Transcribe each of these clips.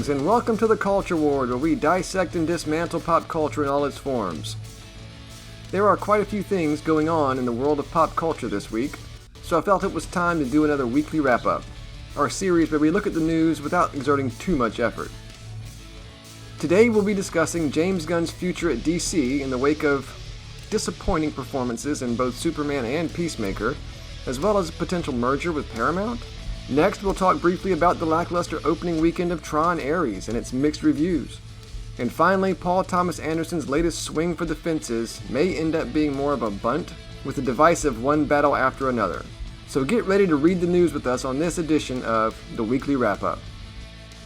Greetings and welcome to the Culture Ward, where we dissect and dismantle pop culture in all its forms. There are quite a few things going on in the world of pop culture this week, so I felt it was time to do another weekly wrap-up, our series where we look at the news without exerting too much effort. Today we'll be discussing James Gunn's future at DC in the wake of disappointing performances in both Superman and Peacemaker, as well as a potential merger with Paramount. Next, we'll talk briefly about the lackluster opening weekend of Tron ARES and its mixed reviews. And finally, Paul Thomas Anderson's latest swing for the fences may end up being more of a bunt, with a divisive one battle after another. So get ready to read the news with us on this edition of the Weekly Wrap-Up.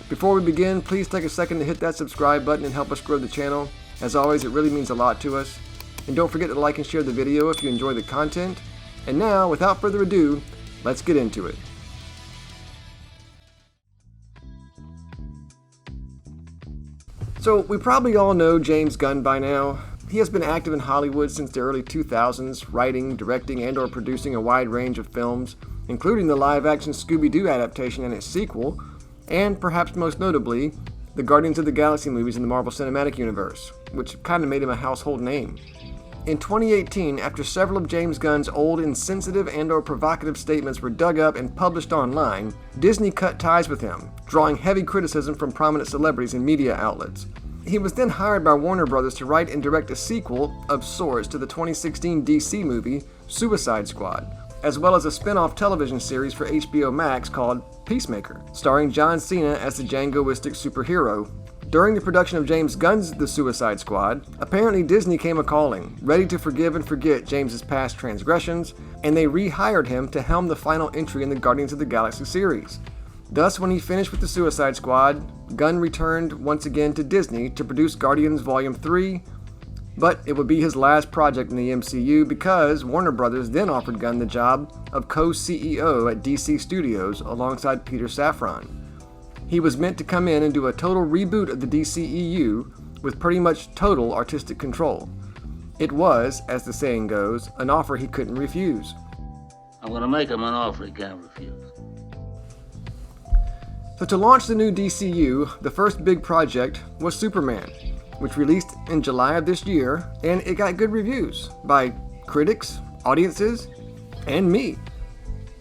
Before we begin, please take a second to hit that subscribe button and help us grow the channel. As always, it really means a lot to us. And don't forget to like and share the video if you enjoy the content. And now, without further ado, let's get into it. So, we probably all know James Gunn by now. He has been active in Hollywood since the early 2000s, writing, directing, and/or producing a wide range of films, including the live-action Scooby-Doo adaptation and its sequel, and perhaps most notably, the Guardians of the Galaxy movies in the Marvel Cinematic Universe, which kind of made him a household name. In 2018, after several of James Gunn's old, insensitive and/or provocative statements were dug up and published online, Disney cut ties with him, drawing heavy criticism from prominent celebrities and media outlets. He was then hired by Warner Bros. To write and direct a sequel, of sorts, to the 2016 DC movie, Suicide Squad, as well as a spin-off television series for HBO Max called Peacemaker, starring John Cena as the Djangoistic superhero. During the production of James Gunn's The Suicide Squad, apparently Disney came a-calling, ready to forgive and forget James's past transgressions, and they rehired him to helm the final entry in the Guardians of the Galaxy series. Thus, when he finished with The Suicide Squad, Gunn returned once again to Disney to produce Guardians Volume 3, but it would be his last project in the MCU because Warner Bros. Then offered Gunn the job of co-CEO at DC Studios alongside Peter Safran. He was meant to come in and do a total reboot of the DCEU with pretty much total artistic control. It was, as the saying goes, an offer he couldn't refuse. I'm going to make him an offer he can't refuse. So to launch the new DCU, the first big project was Superman, which released in July of this year, and it got good reviews by critics, audiences, and me.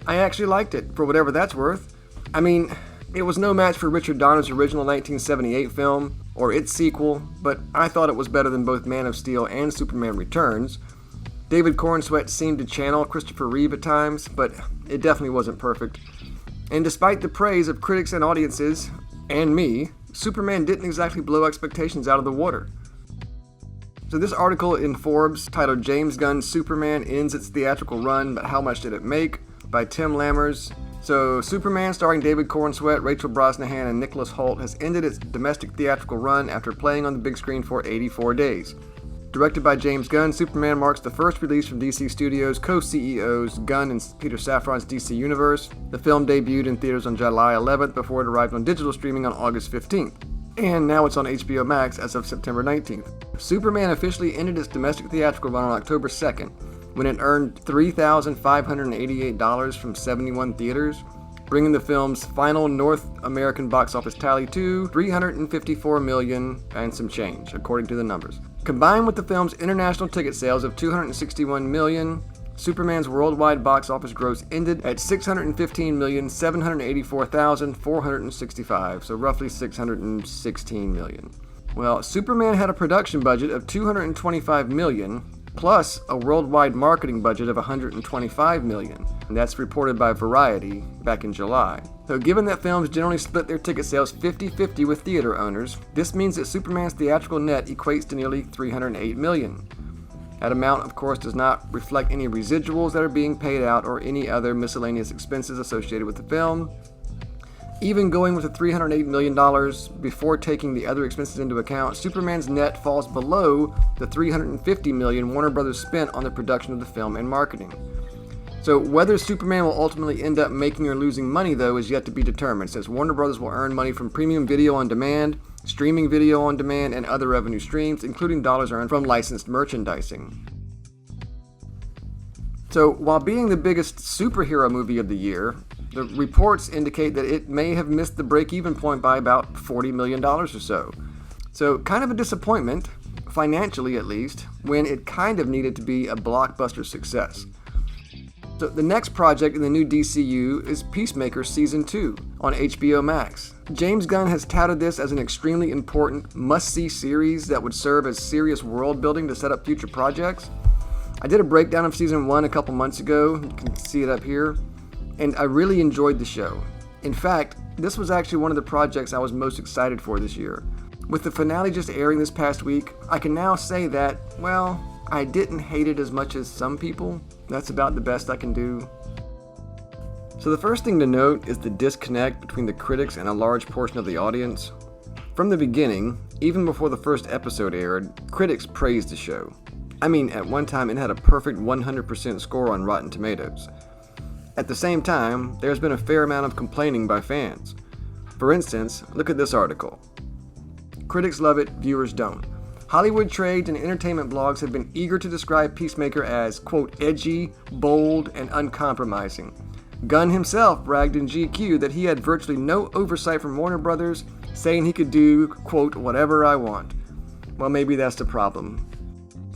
I actually liked it, for whatever that's worth. I mean, it was no match for Richard Donner's original 1978 film, or its sequel, but I thought it was better than both Man of Steel and Superman Returns. David Corenswet seemed to channel Christopher Reeve at times, but it definitely wasn't perfect. And despite the praise of critics and audiences, and me, Superman didn't exactly blow expectations out of the water. So this article in Forbes, titled James Gunn's Superman Ends Its Theatrical Run, but How Much Did It Make? By Tim Lammers. So Superman, starring David Corenswet, Rachel Brosnahan, and Nicholas Hoult, has ended its domestic theatrical run after playing on the big screen for 84 days. Directed by James Gunn, Superman marks the first release from DC Studios co-CEOs Gunn and Peter Safran's DC Universe. The film debuted in theaters on July 11th before it arrived on digital streaming on August 15th. And now it's on HBO Max as of September 19th. Superman officially ended its domestic theatrical run on October 2nd, when it earned $3,588 from 71 theaters, bringing the film's final North American box office tally to $354 million and some change, according to the numbers. Combined with the film's international ticket sales of $261 million, Superman's worldwide box office gross ended at $615,784,465, so roughly $616 million. Well, Superman had a production budget of $225 million, plus a worldwide marketing budget of $125 million. And that's reported by Variety back in July. So given that films generally split their ticket sales 50-50 with theater owners, this means that Superman's theatrical net equates to nearly $308 million. That amount, of course, does not reflect any residuals that are being paid out or any other miscellaneous expenses associated with the film. Even going with the $308 million before taking the other expenses into account, Superman's net falls below the $350 million Warner Bros. Spent on the production of the film and marketing. So whether Superman will ultimately end up making or losing money, though, is yet to be determined, since Warner Bros. Will earn money from premium video on demand, streaming video on demand, and other revenue streams, including dollars earned from licensed merchandising. So while being the biggest superhero movie of the year, The reports indicate that it may have missed the break-even point by about $40 million or so. So kind of a disappointment, financially at least, when it kind of needed to be a blockbuster success. So the next project in the new DCU is Peacemaker Season 2 on HBO Max. James Gunn has touted this as an extremely important, must-see series that would serve as serious world building to set up future projects. I did a breakdown of Season 1 a couple months ago, you can see it up here, and I really enjoyed the show. In fact, this was actually one of the projects I was most excited for this year. With the finale just airing this past week, I can now say that, well, I didn't hate it as much as some people. That's about the best I can do. So the first thing to note is the disconnect between the critics and a large portion of the audience. From the beginning, even before the first episode aired, critics praised the show. I mean, at one time it had a perfect 100% score on Rotten Tomatoes. At the same time, there's been a fair amount of complaining by fans. For instance, look at this article. Critics love it, viewers don't. Hollywood trades and entertainment blogs have been eager to describe Peacemaker as, quote, edgy, bold, and uncompromising. Gunn himself bragged in GQ that he had virtually no oversight from Warner Brothers, saying he could do, quote, whatever I want. Well, maybe that's the problem.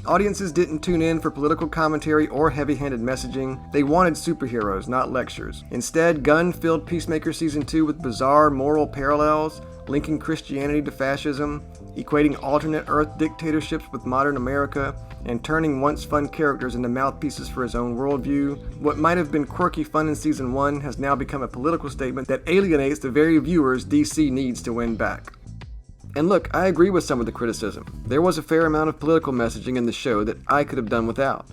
Audiences didn't tune in for political commentary or heavy-handed messaging. They wanted superheroes, not lectures. Instead, Gunn filled Peacemaker Season 2 with bizarre moral parallels, linking Christianity to fascism, equating alternate Earth dictatorships with modern America, and turning once fun characters into mouthpieces for his own worldview. What might have been quirky fun in Season 1 has now become a political statement that alienates the very viewers DC needs to win back. And look, I agree with some of the criticism. There was a fair amount of political messaging in the show that I could have done without.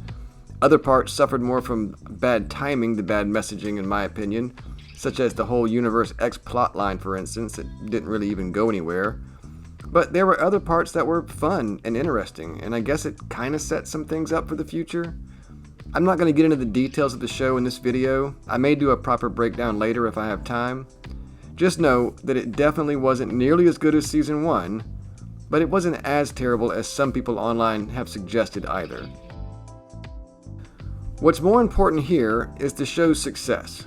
Other parts suffered more from bad timing than bad messaging, in my opinion, such as the whole Universe X plotline, for instance, that didn't really even go anywhere. But there were other parts that were fun and interesting, and I guess it kind of set some things up for the future. I'm not going to get into the details of the show in this video. I may do a proper breakdown later if I have time. Just know that it definitely wasn't nearly as good as Season 1, but it wasn't as terrible as some people online have suggested either. What's more important here is the show's success.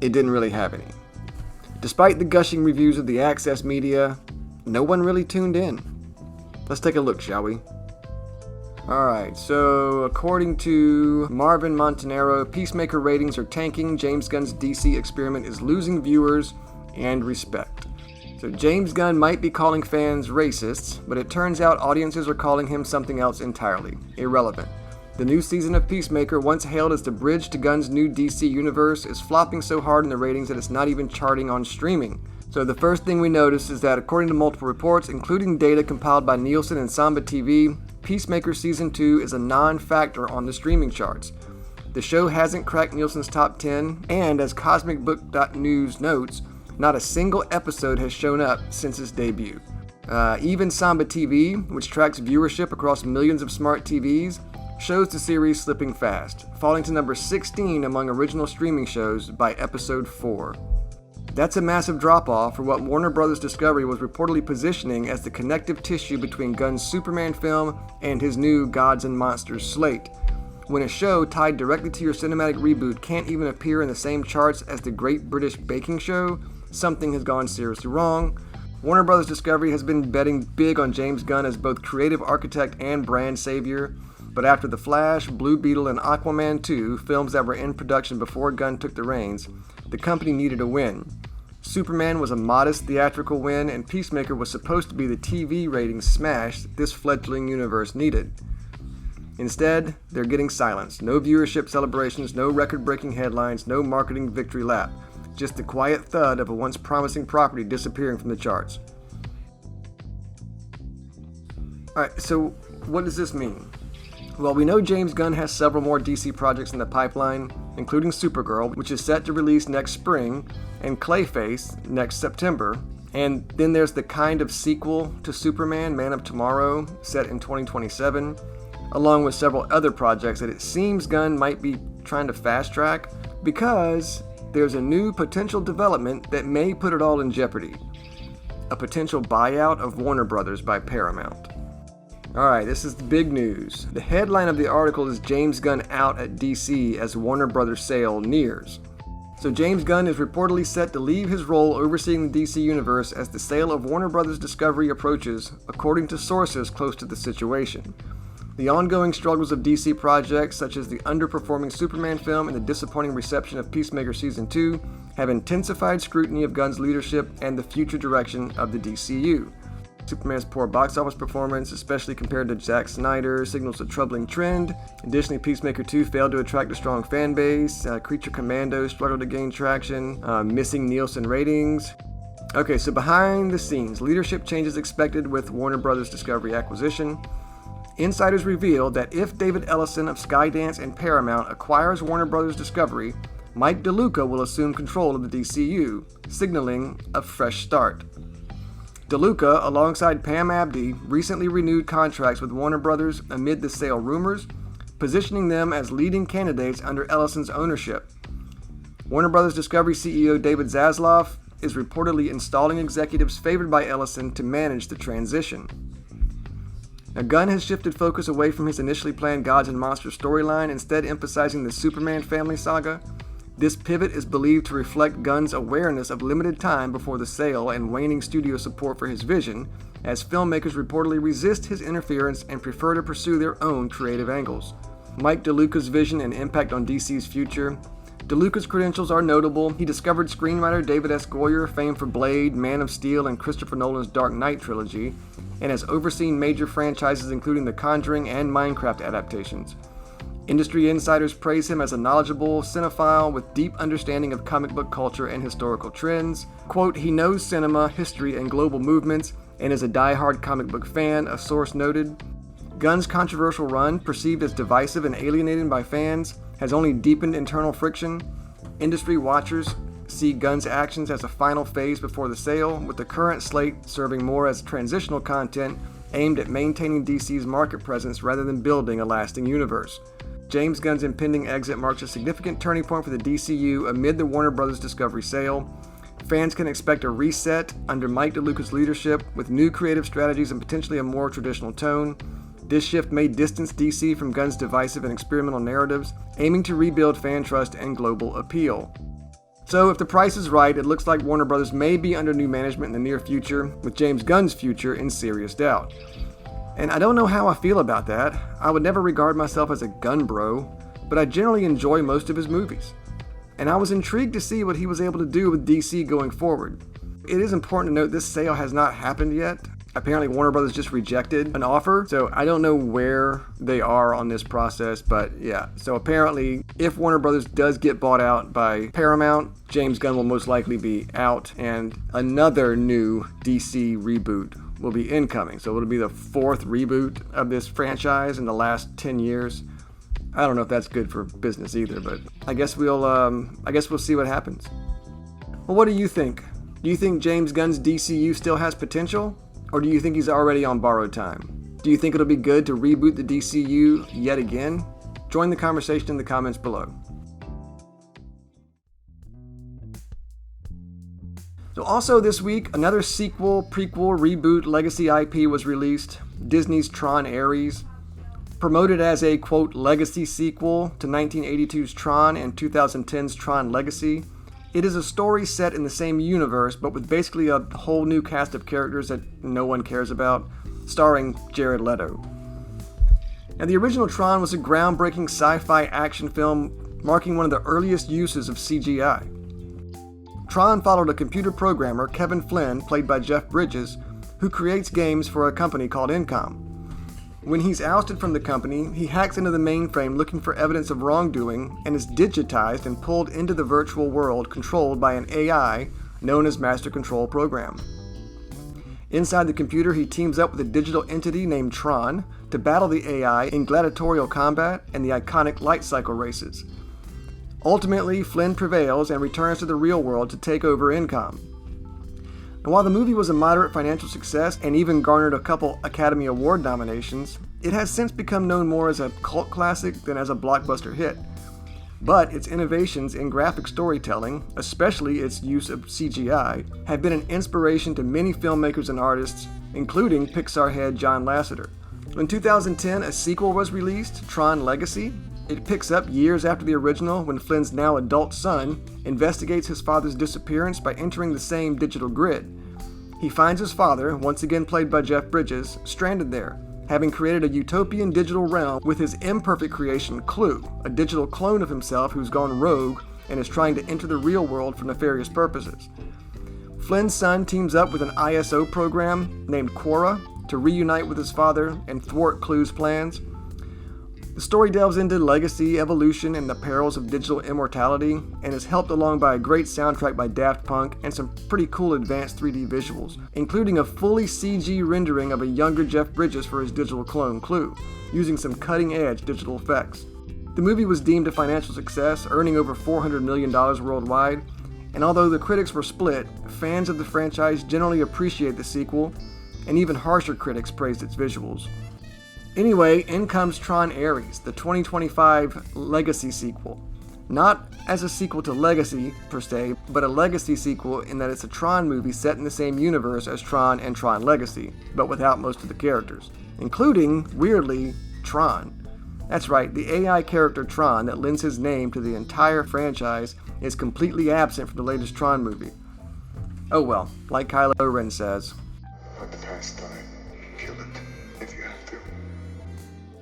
It didn't really have any. Despite the gushing reviews of the Access media, no one really tuned in. Let's take a look, shall we? Alright, so according to Marvin Montanaro, Peacemaker ratings are tanking, James Gunn's DC experiment is losing viewers and respect. So James Gunn might be calling fans racists, but it turns out audiences are calling him something else entirely, irrelevant. The new season of Peacemaker, once hailed as the bridge to Gunn's new DC universe, is flopping so hard in the ratings that it's not even charting on streaming. So the first thing we notice is that according to multiple reports, including data compiled by Nielsen and Samba TV, Peacemaker Season 2 is a non-factor on the streaming charts. The show hasn't cracked Nielsen's top 10, and as CosmicBook.news notes, not a single episode has shown up since its debut. Even Samba TV, which tracks viewership across millions of smart TVs, shows the series slipping fast, falling to number 16 among original streaming shows by episode 4. That's a massive drop-off for what Warner Bros. Discovery was reportedly positioning as the connective tissue between Gunn's Superman film and his new Gods and Monsters slate. When a show tied directly to your cinematic reboot can't even appear in the same charts as the Great British Baking Show, something has gone seriously wrong. Warner Bros. Discovery has been betting big on James Gunn as both creative architect and brand savior, but after The Flash, Blue Beetle, and Aquaman 2, films that were in production before Gunn took the reins, the company needed a win. Superman was a modest theatrical win, and Peacemaker was supposed to be the TV ratings smash that this fledgling universe needed. Instead, they're getting silenced. No viewership celebrations, no record-breaking headlines, no marketing victory lap. Just the quiet thud of a once promising property disappearing from the charts. Alright, so what does this mean? Well, we know James Gunn has several more DC projects in the pipeline, including Supergirl, which is set to release next spring, and Clayface next September. And then there's the kind of sequel to Superman, Man of Tomorrow, set in 2027, along with several other projects that it seems Gunn might be trying to fast track, because there's a new potential development that may put it all in jeopardy. A potential buyout of Warner Brothers by Paramount. Alright, this is the big news. The headline of the article is James Gunn out at DC as Warner Brothers sale nears. So James Gunn is reportedly set to leave his role overseeing the DC Universe as the sale of Warner Bros. Discovery approaches, according to sources close to the situation. The ongoing struggles of DC projects, such as the underperforming Superman film and the disappointing reception of Peacemaker Season 2, have intensified scrutiny of Gunn's leadership and the future direction of the DCU. Superman's poor box office performance, especially compared to Zack Snyder, signals a troubling trend. Additionally, Peacemaker 2 failed to attract a strong fan base. Creature Commando struggled to gain traction, missing Nielsen ratings. Okay, so behind the scenes, leadership changes expected with Warner Bros. Discovery acquisition. Insiders revealed that if David Ellison of Skydance and Paramount acquires Warner Bros. Discovery, Mike DeLuca will assume control of the DCU, signaling a fresh start. DeLuca, alongside Pam Abdy, recently renewed contracts with Warner Bros. Amid the sale rumors, positioning them as leading candidates under Ellison's ownership. Warner Bros. Discovery CEO David Zaslav is reportedly installing executives favored by Ellison to manage the transition. Now, Gunn has shifted focus away from his initially planned Gods and Monsters storyline, instead emphasizing the Superman family saga. This pivot is believed to reflect Gunn's awareness of limited time before the sale and waning studio support for his vision, as filmmakers reportedly resist his interference and prefer to pursue their own creative angles. Mike DeLuca's vision and impact on DC's future. DeLuca's credentials are notable. He discovered screenwriter David S. Goyer, famed for Blade, Man of Steel, and Christopher Nolan's Dark Knight trilogy, and has overseen major franchises including The Conjuring and Minecraft adaptations. Industry insiders praise him as a knowledgeable cinephile with deep understanding of comic book culture and historical trends. Quote, he knows cinema, history, and global movements, and is a die-hard comic book fan, a source noted. Gunn's controversial run, perceived as divisive and alienating by fans, has only deepened internal friction. Industry watchers see Gunn's actions as a final phase before the sale, with the current slate serving more as transitional content aimed at maintaining DC's market presence rather than building a lasting universe. James Gunn's impending exit marks a significant turning point for the DCU amid the Warner Bros. Discovery sale. Fans can expect a reset under Mike DeLuca's leadership, with new creative strategies and potentially a more traditional tone. This shift may distance DC from Gunn's divisive and experimental narratives, aiming to rebuild fan trust and global appeal. So if the price is right, it looks like Warner Bros. May be under new management in the near future, with James Gunn's future in serious doubt. And I don't know how I feel about that. I would never regard myself as a Gunn bro, but I generally enjoy most of his movies. And I was intrigued to see what he was able to do with DC going forward. It is important to note this sale has not happened yet. Apparently Warner Bros. Just rejected an offer, so I don't know where they are on this process, but yeah. So apparently, if Warner Bros. Does get bought out by Paramount, James Gunn will most likely be out, and another new DC reboot will be incoming. So it'll be the fourth reboot of this franchise in the last 10 years. I don't know if that's good for business either, but I guess we'll see what happens. Well, what do you think? Do you think James Gunn's DCU still has potential? Or do you think he's already on borrowed time? Do you think it'll be good to reboot the DCU yet again? Join the conversation in the comments below. So also this week, another sequel, prequel, reboot, legacy IP was released, Disney's Tron ARES. Promoted as a, quote, legacy sequel to 1982's Tron and 2010's Tron Legacy, it is a story set in the same universe, but with basically a whole new cast of characters that no one cares about, starring Jared Leto. Now, the original Tron was a groundbreaking sci-fi action film marking one of the earliest uses of CGI. Tron followed a computer programmer, Kevin Flynn, played by Jeff Bridges, who creates games for a company called Incom. When he's ousted from the company, he hacks into the mainframe looking for evidence of wrongdoing and is digitized and pulled into the virtual world controlled by an AI known as Master Control Program. Inside the computer, he teams up with a digital entity named Tron to battle the AI in gladiatorial combat and the iconic light cycle races. Ultimately, Flynn prevails and returns to the real world to take over Incom. And while the movie was a moderate financial success and even garnered a couple Academy Award nominations, it has since become known more as a cult classic than as a blockbuster hit. But its innovations in graphic storytelling, especially its use of CGI, have been an inspiration to many filmmakers and artists, including Pixar head John Lasseter. In 2010, a sequel was released, Tron Legacy. It picks up years after the original when Flynn's now adult son investigates his father's disappearance by entering the same digital grid. He finds his father, once again played by Jeff Bridges, stranded there, having created a utopian digital realm with his imperfect creation Clue, a digital clone of himself who's gone rogue and is trying to enter the real world for nefarious purposes. Flynn's son teams up with an ISO program named Quora to reunite with his father and thwart Clue's plans. The story delves into legacy, evolution, and the perils of digital immortality, and is helped along by a great soundtrack by Daft Punk and some pretty cool advanced 3D visuals, including a fully CG rendering of a younger Jeff Bridges for his digital clone Clue, using some cutting-edge digital effects. The movie was deemed a financial success, earning over $400 million worldwide, and although the critics were split, fans of the franchise generally appreciate the sequel, and even harsher critics praised its visuals. Anyway, in comes Tron ARES, the 2025 Legacy sequel. Not as a sequel to Legacy, per se, but a Legacy sequel in that it's a Tron movie set in the same universe as Tron and Tron Legacy, but without most of the characters, including, weirdly, Tron. That's right, the AI character Tron that lends his name to the entire franchise is completely absent from the latest Tron movie. Oh well, like Kylo Ren says. Let the past die. Kill it if you have to.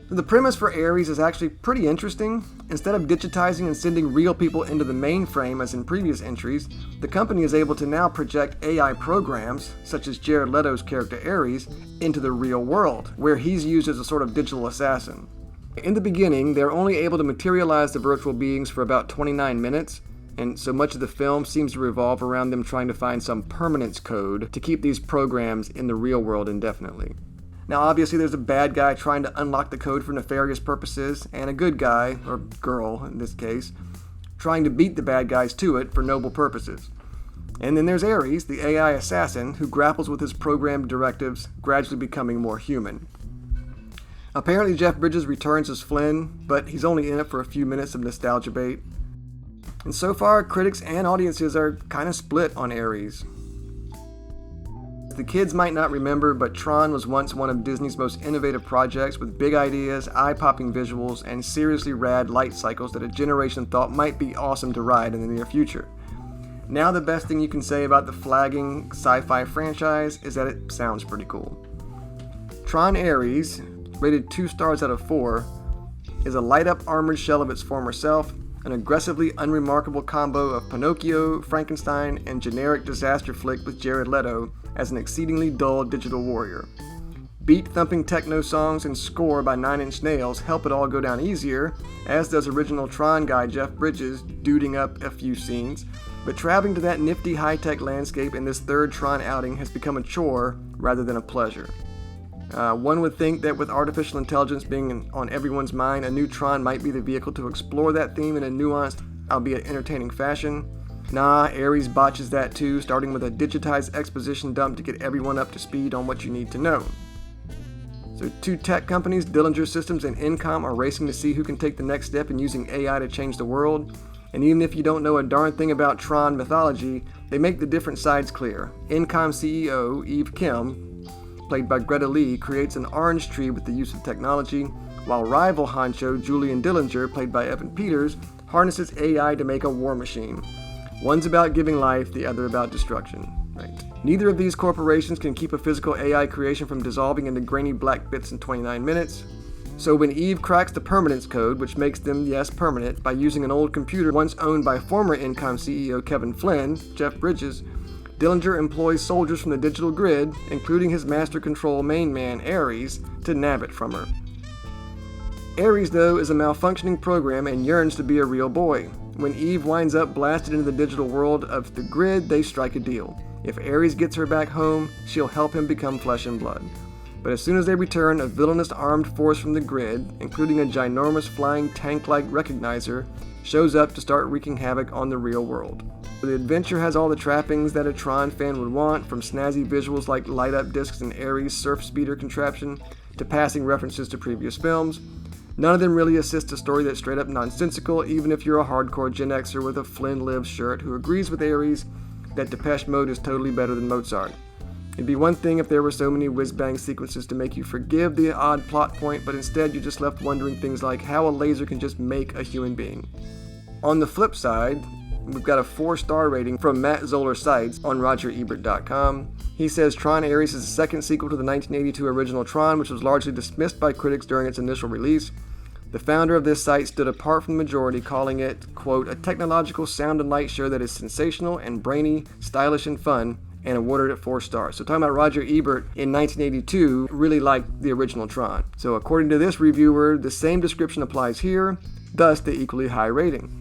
The premise for ARES is actually pretty interesting. Instead of digitizing and sending real people into the mainframe as in previous entries, the company is able to now project AI programs, such as Jared Leto's character ARES, into the real world, where he's used as a sort of digital assassin. In the beginning, they're only able to materialize the virtual beings for about 29 minutes, and so much of the film seems to revolve around them trying to find some permanence code to keep these programs in the real world indefinitely. Now obviously there's a bad guy trying to unlock the code for nefarious purposes, and a good guy, or girl in this case, trying to beat the bad guys to it for noble purposes. And then there's ARES, the AI assassin, who grapples with his programmed directives, gradually becoming more human. Apparently Jeff Bridges returns as Flynn, but he's only in it for a few minutes of nostalgia bait. And so far, critics and audiences are kind of split on ARES. The kids might not remember, but Tron was once one of Disney's most innovative projects with big ideas, eye-popping visuals, and seriously rad light cycles that a generation thought might be awesome to ride in the near future. Now the best thing you can say about the flagging sci-fi franchise is that it sounds pretty cool. Tron ARES, rated 2 stars out of 4, is a light-up armored shell of its former self, an aggressively unremarkable combo of Pinocchio, Frankenstein, and generic disaster flick with Jared Leto as an exceedingly dull digital warrior. Beat-thumping techno songs and score by Nine Inch Nails help it all go down easier, as does original Tron guy Jeff Bridges duding up a few scenes, but traveling to that nifty high-tech landscape in this third Tron outing has become a chore rather than a pleasure. One would think that with artificial intelligence being on everyone's mind, a new Tron might be the vehicle to explore that theme in a nuanced, albeit entertaining fashion. Nah, ARES botches that too, starting with a digitized exposition dump to get everyone up to speed on what you need to know. So 2 tech companies, Dillinger Systems and Incom, are racing to see who can take the next step in using AI to change the world. And even if you don't know a darn thing about Tron mythology, they make the different sides clear. Incom CEO Eve Kim, played by Greta Lee, creates an orange tree with the use of technology, while rival honcho Julian Dillinger, played by Evan Peters, harnesses AI to make a war machine. One's about giving life, the other about destruction. Right. Neither of these corporations can keep a physical AI creation from dissolving into grainy black bits in 29 minutes. So when Eve cracks the permanence code, which makes them, yes, permanent, by using an old computer once owned by former Incom CEO Kevin Flynn, Jeff Bridges, Dillinger employs soldiers from the digital grid, including his master control main man, ARES, to nab it from her. ARES, though, is a malfunctioning program and yearns to be a real boy. When Eve winds up blasted into the digital world of the grid, they strike a deal. If ARES gets her back home, she'll help him become flesh and blood. But as soon as they return, a villainous armed force from the grid, including a ginormous flying tank-like recognizer, shows up to start wreaking havoc on the real world. The adventure has all the trappings that a Tron fan would want, from snazzy visuals like light-up discs and ARES surf speeder contraption, to passing references to previous films. None of them really assist a story that's straight up nonsensical, even if you're a hardcore Gen Xer with a Flynn Lives shirt who agrees with ARES that Depeche Mode is totally better than Mozart. It'd be one thing if there were so many whiz-bang sequences to make you forgive the odd plot point, but instead you're just left wondering things like how a laser can just make a human being. On the flip side, we've got a 4-star rating from Matt Zoller Seitz on RogerEbert.com. He says Tron Ares is the second sequel to the 1982 original Tron, which was largely dismissed by critics during its initial release. The founder of this site stood apart from the majority, calling it, quote, a technological sound and light show that is sensational and brainy, stylish and fun, and awarded it 4 stars. So talking about Roger Ebert in 1982 really liked the original Tron. So according to this reviewer, the same description applies here, thus the equally high rating.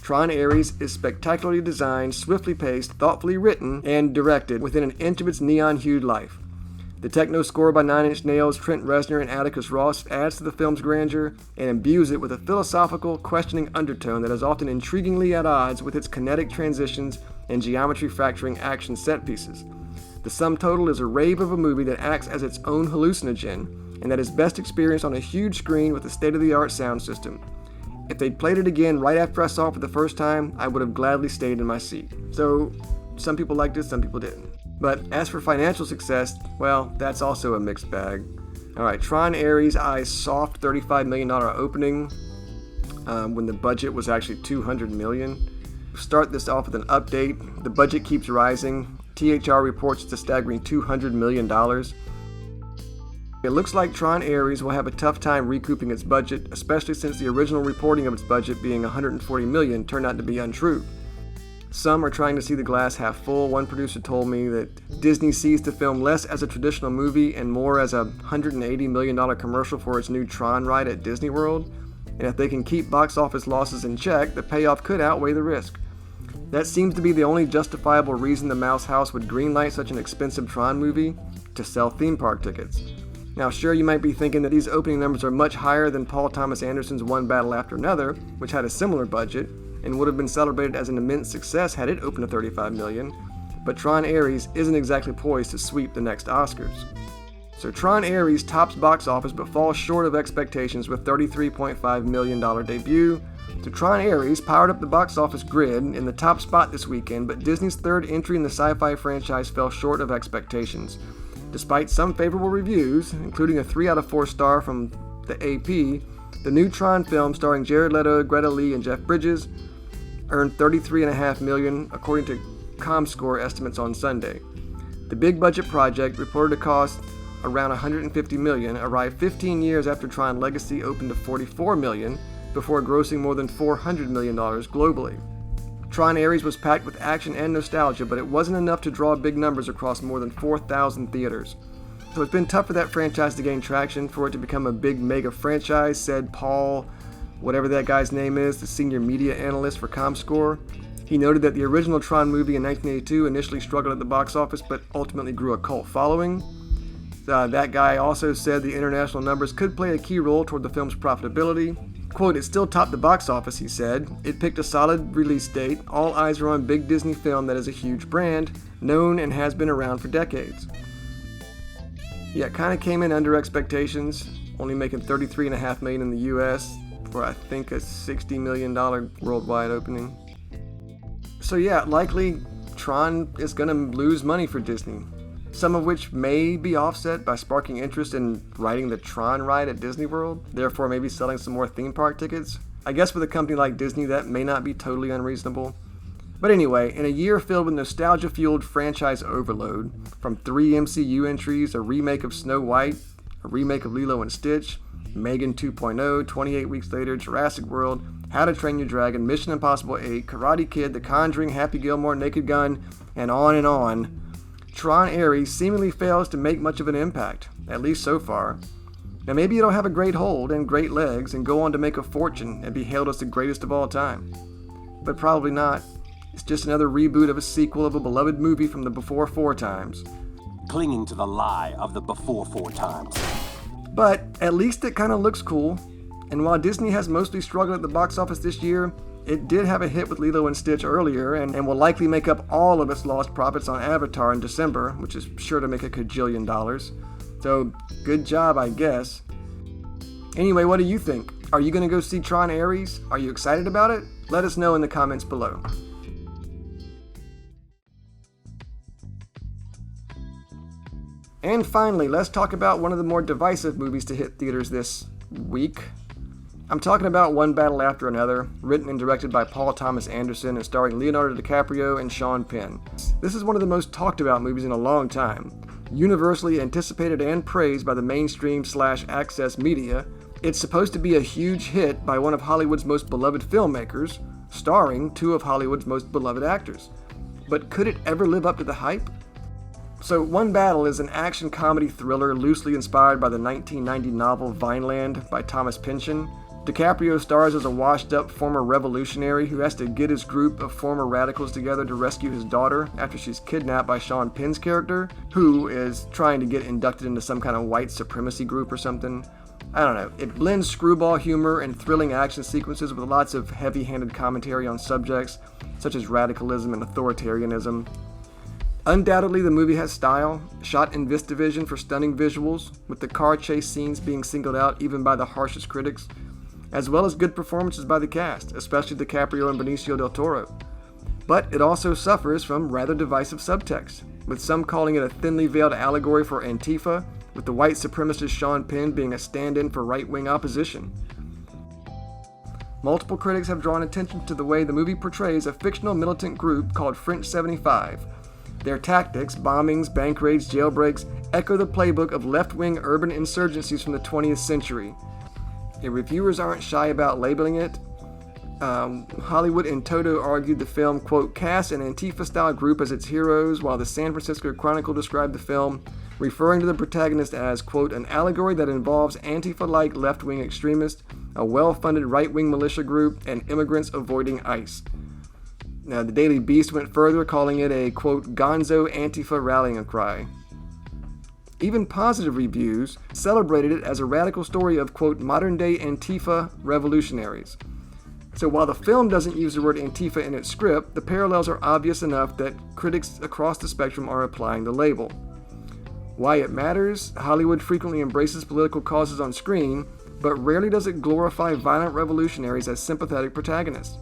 Tron Ares is spectacularly designed, swiftly paced, thoughtfully written, and directed within an inch of its neon-hued life. The techno score by Nine Inch Nails, Trent Reznor, and Atticus Ross adds to the film's grandeur and imbues it with a philosophical, questioning undertone that is often intriguingly at odds with its kinetic transitions and geometry-fracturing action set pieces. The sum total is a rave of a movie that acts as its own hallucinogen and that is best experienced on a huge screen with a state-of-the-art sound system. If they'd played it again right after I saw it for the first time, I would have gladly stayed in my seat. So, some people liked it, some people didn't. But as for financial success, well, that's also a mixed bag. Alright, Tron Ares eyes soft $35 million opening when the budget was actually $200 million. Start this off with an update. The budget keeps rising. THR reports it's a staggering $200 million. It looks like Tron Ares will have a tough time recouping its budget, especially since the original reporting of its budget being $140 million turned out to be untrue. Some are trying to see the glass half full. One producer told me that Disney sees the film less as a traditional movie and more as a $180 million commercial for its new Tron ride at Disney World. And if they can keep box office losses in check, the payoff could outweigh the risk. That seems to be the only justifiable reason the Mouse House would greenlight such an expensive Tron movie: to sell theme park tickets. Now sure, you might be thinking that these opening numbers are much higher than Paul Thomas Anderson's One Battle After Another, which had a similar budget and would have been celebrated as an immense success had it opened to $35 million, but Tron Ares isn't exactly poised to sweep the next Oscars. So Tron Ares tops box office but falls short of expectations with $33.5 million debut. So Tron Ares powered up the box office grid in the top spot this weekend, but Disney's third entry in the sci-fi franchise fell short of expectations. Despite some favorable reviews, including a 3 out of 4 star from the AP, the new Tron film starring Jared Leto, Greta Lee, and Jeff Bridges earned $33.5 million, according to ComScore estimates on Sunday. The big-budget project, reported to cost around $150 million, arrived 15 years after Tron Legacy opened to $44 million, before grossing more than $400 million globally. Tron Ares was packed with action and nostalgia, but it wasn't enough to draw big numbers across more than 4,000 theaters. So it's been tough for that franchise to gain traction, for it to become a big mega franchise, said Paul, whatever that guy's name is, the senior media analyst for ComScore. He noted that the original Tron movie in 1982 initially struggled at the box office, but ultimately grew a cult following. That guy also said the international numbers could play a key role toward the film's profitability. Quote, it still topped the box office, he said. It picked a solid release date. All eyes are on big Disney film that is a huge brand, known and has been around for decades. Yeah, it kind of came in under expectations, only making $33.5 million in the US for I think a $60 million worldwide opening. So yeah, likely Tron is going to lose money for Disney, some of which may be offset by sparking interest in riding the Tron ride at Disney World, therefore maybe selling some more theme park tickets. I guess with a company like Disney, that may not be totally unreasonable. But anyway, in a year filled with nostalgia-fueled franchise overload, from 3 MCU entries, a remake of Snow White, a remake of Lilo and Stitch, Megan 2.0, 28 Weeks Later, Jurassic World, How to Train Your Dragon, Mission Impossible 8, Karate Kid, The Conjuring, Happy Gilmore, Naked Gun, and on, Tron Ares seemingly fails to make much of an impact, at least so far. Now maybe it'll have a great hold and great legs and go on to make a fortune and be hailed as the greatest of all time. But probably not. It's just another reboot of a sequel of a beloved movie from the before 4 times. Clinging to the lie of the before 4 times. But at least it kind of looks cool. And while Disney has mostly struggled at the box office this year, it did have a hit with Lilo and Stitch earlier and will likely make up all of its lost profits on Avatar in December, which is sure to make a $1 kajillion. So, good job, I guess. Anyway, what do you think? Are you going to go see Tron Ares? Are you excited about it? Let us know in the comments below. And finally, let's talk about one of the more divisive movies to hit theaters this week. I'm talking about One Battle After Another, written and directed by Paul Thomas Anderson and starring Leonardo DiCaprio and Sean Penn. This is one of the most talked about movies in a long time. Universally anticipated and praised by the mainstream/access media, it's supposed to be a huge hit by one of Hollywood's most beloved filmmakers, starring two of Hollywood's most beloved actors. But could it ever live up to the hype? So, One Battle is an action comedy thriller loosely inspired by the 1990 novel Vineland by Thomas Pynchon. DiCaprio stars as a washed-up former revolutionary who has to get his group of former radicals together to rescue his daughter after she's kidnapped by Sean Penn's character, who is trying to get inducted into some kind of white supremacy group or something. I don't know. It blends screwball humor and thrilling action sequences with lots of heavy-handed commentary on subjects such as radicalism and authoritarianism. Undoubtedly, the movie has style, shot in VistaVision for stunning visuals, with the car chase scenes being singled out even by the harshest critics, as well as good performances by the cast, especially DiCaprio and Benicio del Toro. But it also suffers from rather divisive subtext, with some calling it a thinly veiled allegory for Antifa, with the white supremacist Sean Penn being a stand-in for right-wing opposition. Multiple critics have drawn attention to the way the movie portrays a fictional militant group called French 75. Their tactics, bombings, bank raids, jailbreaks, echo the playbook of left-wing urban insurgencies from the 20th century. Reviewers aren't shy about labeling it. Hollywood in toto argued the film, quote, cast an Antifa-style group as its heroes, while the San Francisco Chronicle described the film, referring to the protagonist as, quote, an allegory that involves Antifa-like left-wing extremists, a well-funded right-wing militia group, and immigrants avoiding ICE. Now, the Daily Beast went further, calling it a, quote, gonzo Antifa rallying cry. Even positive reviews celebrated it as a radical story of, quote, modern-day Antifa revolutionaries. So while the film doesn't use the word Antifa in its script, the parallels are obvious enough that critics across the spectrum are applying the label. Why it matters? Hollywood frequently embraces political causes on screen, but rarely does it glorify violent revolutionaries as sympathetic protagonists.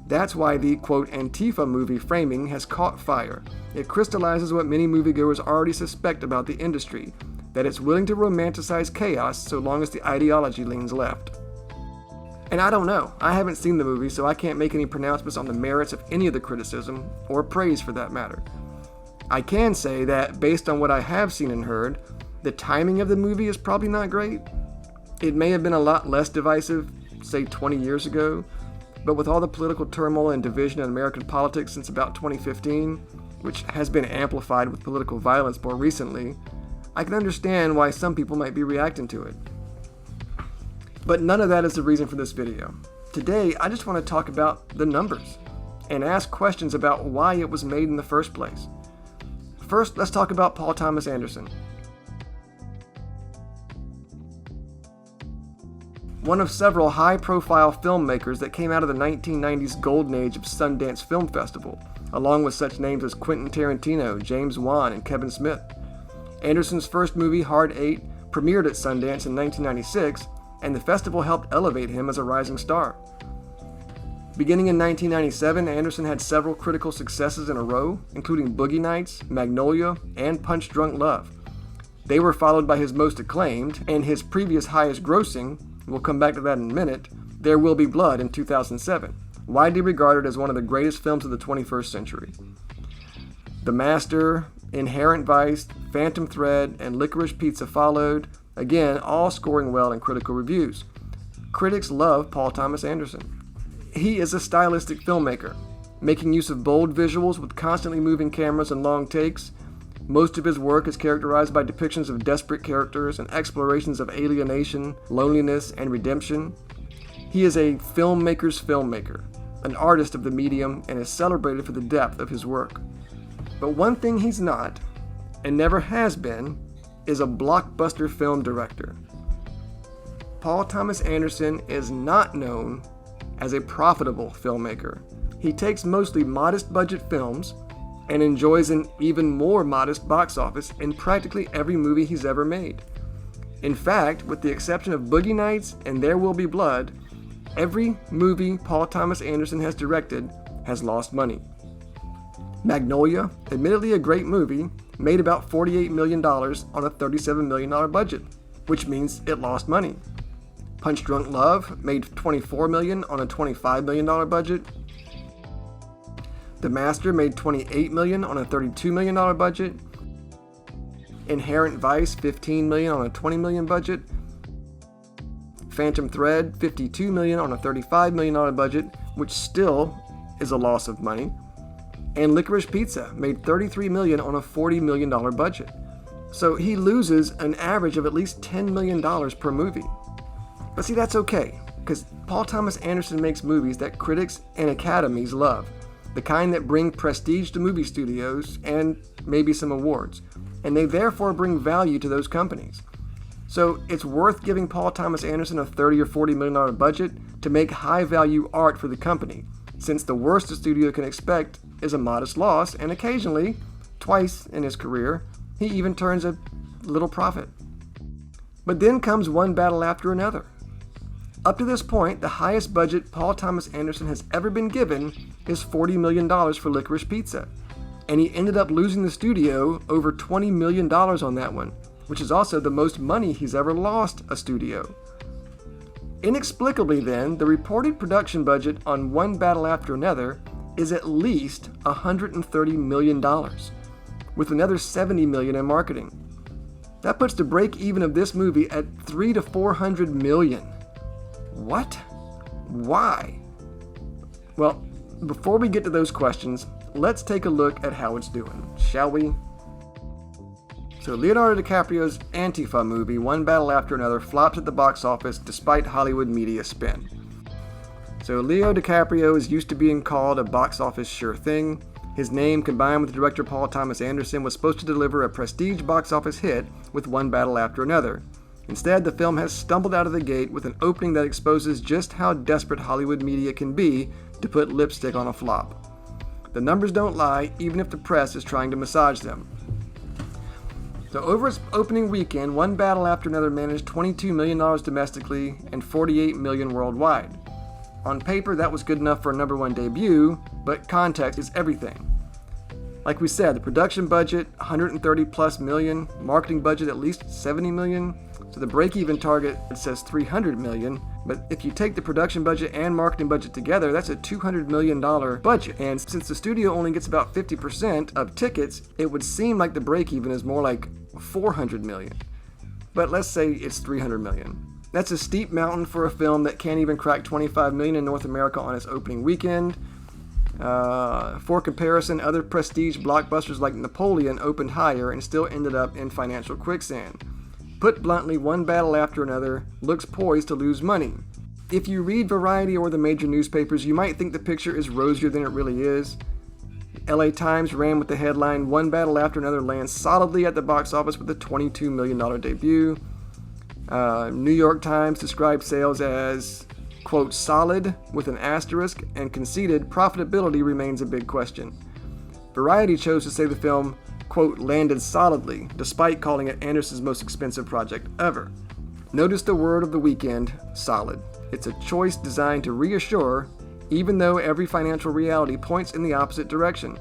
That's why the, quote, Antifa movie framing has caught fire. It crystallizes what many moviegoers already suspect about the industry, that it's willing to romanticize chaos so long as the ideology leans left. And I don't know. I haven't seen the movie, so I can't make any pronouncements on the merits of any of the criticism, or praise for that matter. I can say that, based on what I have seen and heard, the timing of the movie is probably not great. It may have been a lot less divisive, say 20 years ago, but with all the political turmoil and division in American politics since about 2015, which has been amplified with political violence more recently, I can understand why some people might be reacting to it. But none of that is the reason for this video. Today, I just want to talk about the numbers and ask questions about why it was made in the first place. First, let's talk about Paul Thomas Anderson. One of several high-profile filmmakers that came out of the 1990s golden age of Sundance Film Festival, along with such names as Quentin Tarantino, James Wan, and Kevin Smith. Anderson's first movie, Hard Eight, premiered at Sundance in 1996, and the festival helped elevate him as a rising star. Beginning in 1997, Anderson had several critical successes in a row, including Boogie Nights, Magnolia, and Punch Drunk Love. They were followed by his most acclaimed, and his previous highest grossing, we'll come back to that in a minute, There Will Be Blood in 2007, widely regarded as one of the greatest films of the 21st century. The Master, Inherent Vice, Phantom Thread, and Licorice Pizza followed, again, all scoring well in critical reviews. Critics love Paul Thomas Anderson. He is a stylistic filmmaker, making use of bold visuals with constantly moving cameras and long takes. Most of his work is characterized by depictions of desperate characters and explorations of alienation, loneliness, and redemption. He is a filmmaker's filmmaker, an artist of the medium, and is celebrated for the depth of his work. But one thing he's not, and never has been, is a blockbuster film director. Paul Thomas Anderson is not known as a profitable filmmaker. He takes mostly modest budget films and enjoys an even more modest box office in practically every movie he's ever made. In fact, with the exception of Boogie Nights and There Will Be Blood, every movie Paul Thomas Anderson has directed has lost money. Magnolia, admittedly a great movie, made about $48 million on a $37 million budget, which means it lost money. Punch Drunk Love made $24 million on a $25 million budget. The Master made $28 million on a $32 million budget. Inherent Vice, $15 million on a $20 million budget. Phantom Thread, $52 million on a $35 million budget, which still is a loss of money. And Licorice Pizza made $33 million on a $40 million budget. So he loses an average of at least $10 million per movie. But see, that's okay, because Paul Thomas Anderson makes movies that critics and academies love, the kind that bring prestige to movie studios and maybe some awards, and they therefore bring value to those companies. So it's worth giving Paul Thomas Anderson a $30 or $40 million budget to make high-value art for the company, since the worst a studio can expect is a modest loss, and occasionally, twice in his career, he even turns a little profit. But then comes one battle after another. Up to this point, the highest budget Paul Thomas Anderson has ever been given is $40 million for Licorice Pizza, and he ended up losing the studio over $20 million on that one, which is also the most money he's ever lost a studio. Inexplicably then, the reported production budget on One Battle After Another is at least $130 million, with another $70 million in marketing. That puts the break-even of this movie at $300 to $400 million. What? Why? Well, before we get to those questions, let's take a look at how it's doing, shall we? So Leonardo DiCaprio's ANTIFA movie, One Battle After Another, flops at the box office despite Hollywood media spin. So Leo DiCaprio is used to being called a box office sure thing. His name, combined with director Paul Thomas Anderson, was supposed to deliver a prestige box office hit with One Battle After Another. Instead, the film has stumbled out of the gate with an opening that exposes just how desperate Hollywood media can be to put lipstick on a flop. The numbers don't lie, even if the press is trying to massage them. So over its opening weekend, One Battle After Another managed $22 million domestically and $48 million worldwide. On paper, that was good enough for a number one debut, but context is everything. Like we said, the production budget, $130 plus million, marketing budget at least $70 million, so the break-even target says $300 million, but if you take the production budget and marketing budget together, that's a $200 million budget. And since the studio only gets about 50% of tickets, it would seem like the break-even is more like $400 million. But let's say it's $300 million. That's a steep mountain for a film that can't even crack $25 million in North America on its opening weekend. For comparison, other prestige blockbusters like Napoleon opened higher and still ended up in financial quicksand. Put bluntly, One Battle After Another looks poised to lose money. If you read Variety or the major newspapers, you might think the picture is rosier than it really is. LA Times ran with the headline, One Battle After Another lands solidly at the box office with a $22 million debut. New York Times described sales as, quote, solid with an asterisk, and conceded profitability remains a big question. Variety chose to say the film, quote, landed solidly, despite calling it Anderson's most expensive project ever. Notice the word of the weekend, solid. It's a choice designed to reassure, even though every financial reality points in the opposite direction.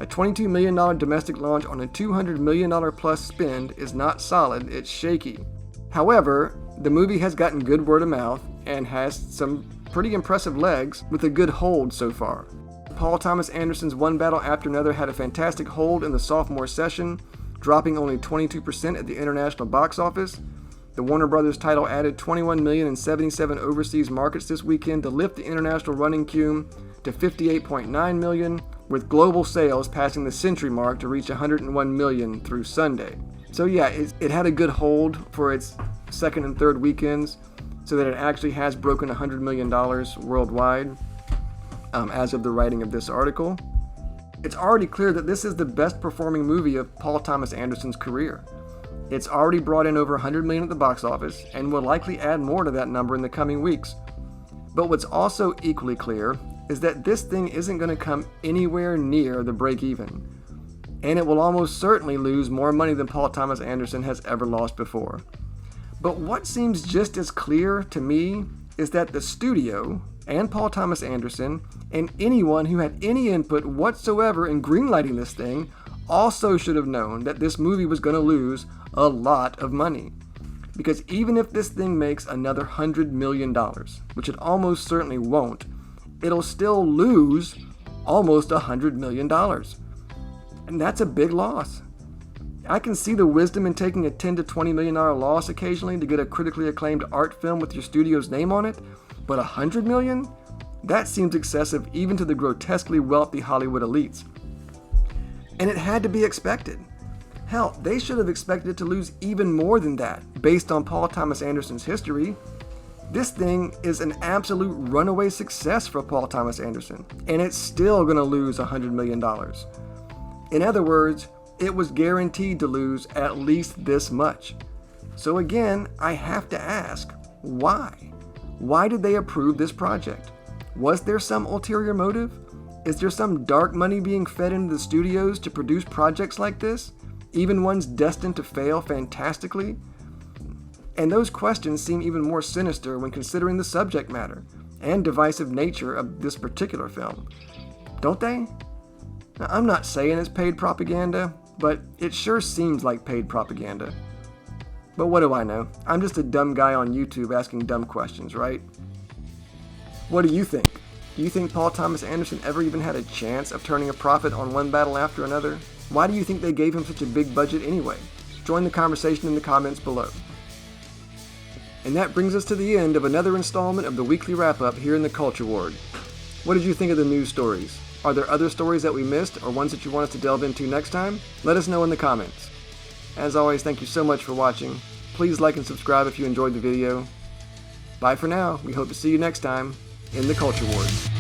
A $22 million domestic launch on a $200 million plus spend is not solid, it's shaky. However, the movie has gotten good word of mouth and has some pretty impressive legs with a good hold so far. Paul Thomas Anderson's One Battle After Another had a fantastic hold in the sophomore session, dropping only 22% at the international box office. The Warner Brothers title added $21 million in 77 overseas markets this weekend to lift the international running cum to $58.9 million, with global sales passing the century mark to reach $101 million through Sunday. So yeah, it had a good hold for its second and third weekends, so that it actually has broken $100 million worldwide as of the writing of this article. It's already clear that this is the best performing movie of Paul Thomas Anderson's career. It's already brought in over $100 million at the box office and will likely add more to that number in the coming weeks. But what's also equally clear is that this thing isn't going to come anywhere near the break-even, and it will almost certainly lose more money than Paul Thomas Anderson has ever lost before. But what seems just as clear to me is that the studio, and Paul Thomas Anderson, and anyone who had any input whatsoever in greenlighting this thing also should have known that this movie was going to lose a lot of money. Because even if this thing makes another $100 million, which it almost certainly won't, it'll still lose almost $100 million. And that's a big loss. I can see the wisdom in taking a $10 to $20 million loss occasionally to get a critically acclaimed art film with your studio's name on it, but $100 million? That seems excessive even to the grotesquely wealthy Hollywood elites. And it had to be expected. Hell, they should have expected it to lose even more than that, based on Paul Thomas Anderson's history. This thing is an absolute runaway success for Paul Thomas Anderson, and it's still going to lose $100 million. In other words, it was guaranteed to lose at least this much. So again, I have to ask, why? Why did they approve this project? Was there some ulterior motive? Is there some dark money being fed into the studios to produce projects like this, even ones destined to fail fantastically? And those questions seem even more sinister when considering the subject matter and divisive nature of this particular film. Don't they? Now, I'm not saying it's paid propaganda, but it sure seems like paid propaganda. But what do I know? I'm just a dumb guy on YouTube asking dumb questions, right? What do you think? Do you think Paul Thomas Anderson ever even had a chance of turning a profit on one battle after another? Why do you think they gave him such a big budget anyway? Join the conversation in the comments below. And that brings us to the end of another installment of the weekly wrap-up here in the Culture Ward. What did you think of the news stories? Are there other stories that we missed or ones that you want us to delve into next time? Let us know in the comments. As always, thank you so much for watching. Please like and subscribe if you enjoyed the video. Bye for now. We hope to see you next time in the Culture Ward.